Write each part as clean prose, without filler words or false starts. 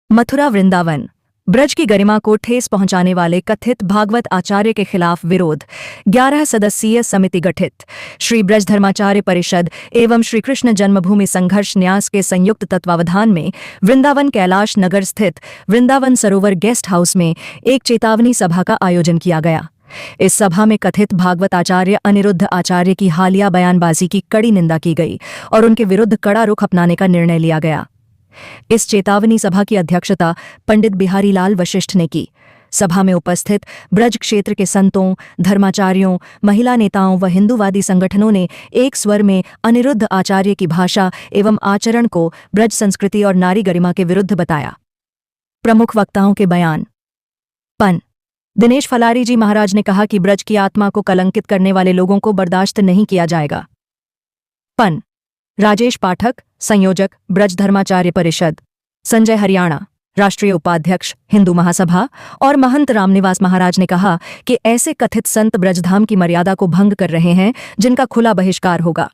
मथुरा वृंदावन ब्रज की गरिमा को ठेस पहुंचाने वाले कथित भागवत आचार्य के खिलाफ विरोध 11 सदस्यीय समिति गठित। श्री ब्रज धर्माचार्य परिषद एवं श्री कृष्ण जन्मभूमि संघर्ष न्यास के संयुक्त तत्वावधान में वृंदावन कैलाश नगर स्थित वृंदावन सरोवर गेस्ट हाउस में एक चेतावनी सभा का आयोजन किया गया। इस सभा में कथित भागवत आचार्य अनिरुद्ध आचार्य की हालिया बयानबाजी की कड़ी निंदा की गई और उनके विरुद्ध कड़ा रुख अपनाने का निर्णय लिया गया। इस चेतावनी सभा की अध्यक्षता पंडित बिहारी लाल वशिष्ठ ने की। सभा में उपस्थित ब्रज क्षेत्र के संतों, धर्माचार्यों, महिला नेताओं व हिंदूवादी संगठनों ने एक स्वर में अनिरुद्ध आचार्य की भाषा एवं आचरण को ब्रज संस्कृति और नारी गरिमा के विरुद्ध बताया। प्रमुख वक्ताओं के बयान। पन दिनेश फलारी जी महाराज ने कहा कि ब्रज की आत्मा को कलंकित करने वाले लोगों को बर्दाश्त नहीं किया जाएगा। पन राजेश पाठक, संयोजक ब्रज धर्माचार्य परिषद, संजय हरियाणा, राष्ट्रीय उपाध्यक्ष हिंदू महासभा और महंत रामनिवास महाराज ने कहा कि ऐसे कथित संत ब्रजधाम की मर्यादा को भंग कर रहे हैं, जिनका खुला बहिष्कार होगा।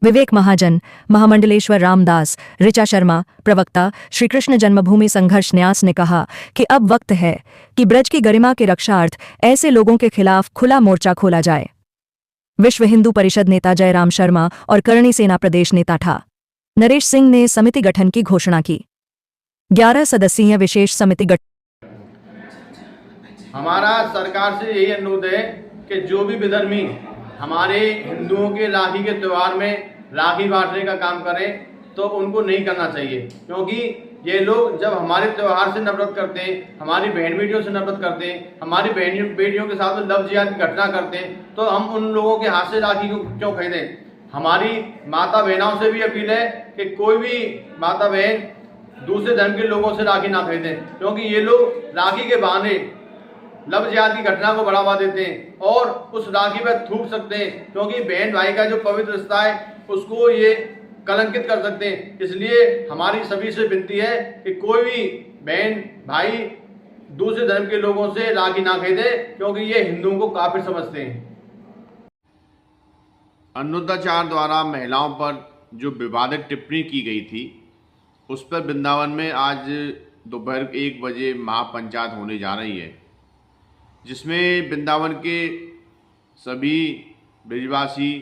विवेक महाजन, महामंडलेश्वर रामदास, ऋचा शर्मा, प्रवक्ता श्री कृष्ण जन्मभूमि संघर्ष न्यास ने कहा कि अब वक्त है कि ब्रज की गरिमा के रक्षार्थ ऐसे लोगों के खिलाफ खुला मोर्चा खोला जाए। विश्व हिंदू परिषद नेता जयराम शर्मा और करणी सेना प्रदेश नेता ठा नरेश सिंह ने समिति गठन की घोषणा की। 11 सदस्यीय विशेष समिति गठन। हमारा सरकार से यही अनुरोध है कि जो भी विधर्मी हमारे हिंदुओं के राखी के त्यौहार में राखी बांटने का काम करें तो उनको नहीं करना चाहिए, क्योंकि ये लोग जब हमारे त्यौहार से नफरत करते हैं, हमारी बहन बेटियों से नफरत करते हैं, हमारी बहन बेटियों के साथ में लव जिहाद की घटना करते हैं, तो हम उन लोगों के हाथ से राखी को क्यों खरीदें। हमारी माता बहनों से भी अपील है कि कोई भी माता बहन दूसरे धर्म के लोगों से राखी ना खरीदें, क्योंकि ये लोग राखी के बहाने लव जिहाद की घटना को बढ़ावा देते हैं और उस राखी पर थूक सकते हैं, क्योंकि बहन भाई का जो पवित्र रिश्ता है उसको ये कलंकित कर सकते हैं। इसलिए हमारी सभी से विनती है कि कोई भी बहन भाई दूसरे धर्म के लोगों से राखी ना खरीदे, क्योंकि ये हिंदुओं को काफिर समझते हैं। अनिरुद्धाचार्य द्वारा महिलाओं पर जो विवादित टिप्पणी की गई थी, उस पर वृंदावन में आज दोपहर 1 बजे महापंचायत होने जा रही है, जिसमें वृंदावन के सभी ब्रजवासी,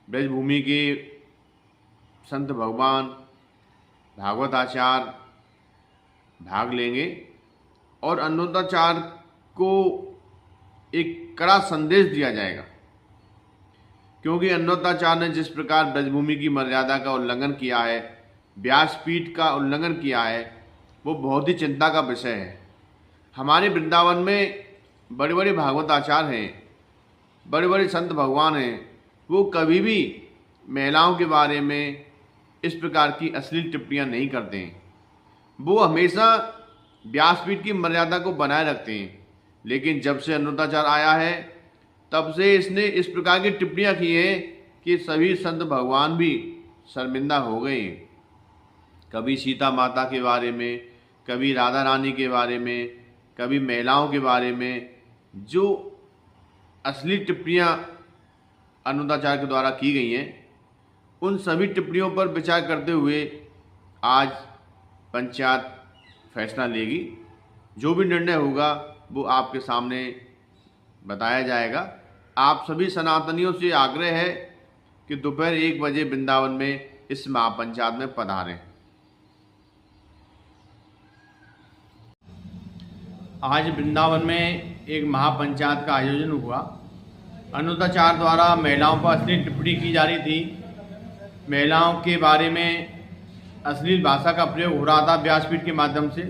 ब्रजभूमि के संत भगवान, भागवत आचार्य भाग लेंगे और अनिरुद्धाचार्य को एक कड़ा संदेश दिया जाएगा, क्योंकि अनिरुद्धाचार्य ने जिस प्रकार ब्रजभूमि की मर्यादा का उल्लंघन किया है, व्यासपीठ का उल्लंघन किया है, वो बहुत ही चिंता का विषय है। हमारे वृंदावन में बड़े बड़े भागवत आचार्य हैं, बड़े बड़े संत भगवान हैं, वो कभी भी महिलाओं के बारे में इस प्रकार की अश्लील टिप्पणियां नहीं करते हैं। वो हमेशा व्यासपीठ की मर्यादा को बनाए रखते हैं, लेकिन जब से अनिरुद्धाचार्य आया है तब से इसने इस प्रकार की टिप्पणियां की हैं कि सभी संत भगवान भी शर्मिंदा हो गए हैं। कभी सीता माता के बारे में, कभी राधा रानी के बारे में, कभी महिलाओं के बारे में जो अश्लील टिप्पणियां अनिरुद्धाचार्य के द्वारा की गई हैं, उन सभी टिप्पणियों पर विचार करते हुए आज पंचायत फैसला लेगी। जो भी निर्णय होगा वो आपके सामने बताया जाएगा। आप सभी सनातनियों से आग्रह है कि दोपहर 1 बजे वृंदावन में इस महापंचायत में पधारें। आज वृंदावन में एक महापंचायत का आयोजन हुआ। अनिरुद्धाचार्य द्वारा महिलाओं पर अश्लील टिप्पणी की जा रही थी, महिलाओं के बारे में अश्लील भाषा का प्रयोग हो रहा था व्यासपीठ के माध्यम से।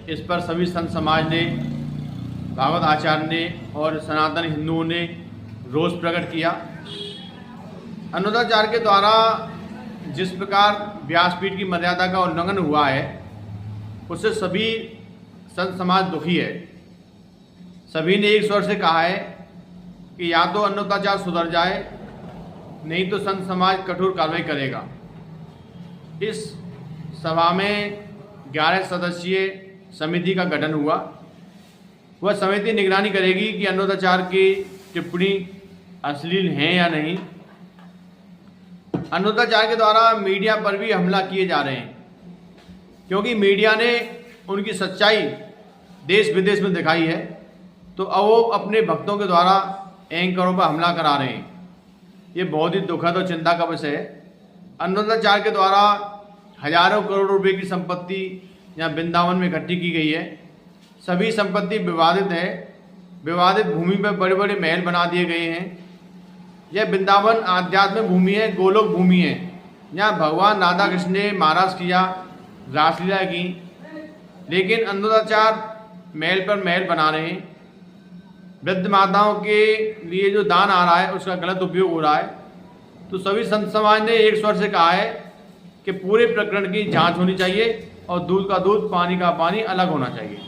इस पर सभी संत समाज ने, भागवत आचार्य ने और सनातन हिंदुओं ने रोष प्रकट किया। अनिरुद्धाचार्य के द्वारा जिस प्रकार व्यासपीठ की मर्यादा का उल्लंघन हुआ है, उससे सभी संत समाज दुखी है। सभी ने एक स्वर से कहा है कि या तो अनिरुद्धाचार्य सुधर जाए, नहीं तो संत समाज कठोर कार्रवाई करेगा। इस सभा में 11 सदस्यीय समिति का गठन हुआ। वह समिति निगरानी करेगी कि अनिरुद्धाचार्य की टिप्पणी अश्लील हैं या नहीं। अनिरुद्धाचार्य के द्वारा मीडिया पर भी हमला किए जा रहे हैं, क्योंकि मीडिया ने उनकी सच्चाई देश विदेश में दिखाई है, तो अब वो अपने भक्तों के द्वारा एंकरों पर हमला करा रहे हैं। ये बहुत ही दुखद और चिंता का विषय है। अन्नोदाचार्य के द्वारा हजारों करोड़ रुपए की संपत्ति यहाँ वृंदावन में इकट्ठी की गई है। सभी संपत्ति विवादित है। विवादित भूमि पर बड़े बड़े महल बना दिए गए हैं। यह वृंदावन आध्यात्म भूमि है, गोलोक भूमि है। यहाँ भगवान राधा कृष्ण ने महाराज किया, रासलीला की, लेकिन अन्नोदाचार्य महल पर महल बना रहे हैं। वृद्ध माताओं के लिए जो दान आ रहा है उसका गलत उपयोग हो रहा है। तो सभी संत समाज ने एक स्वर से कहा है कि पूरे प्रकरण की जांच होनी चाहिए और दूध का दूध, पानी का पानी अलग होना चाहिए।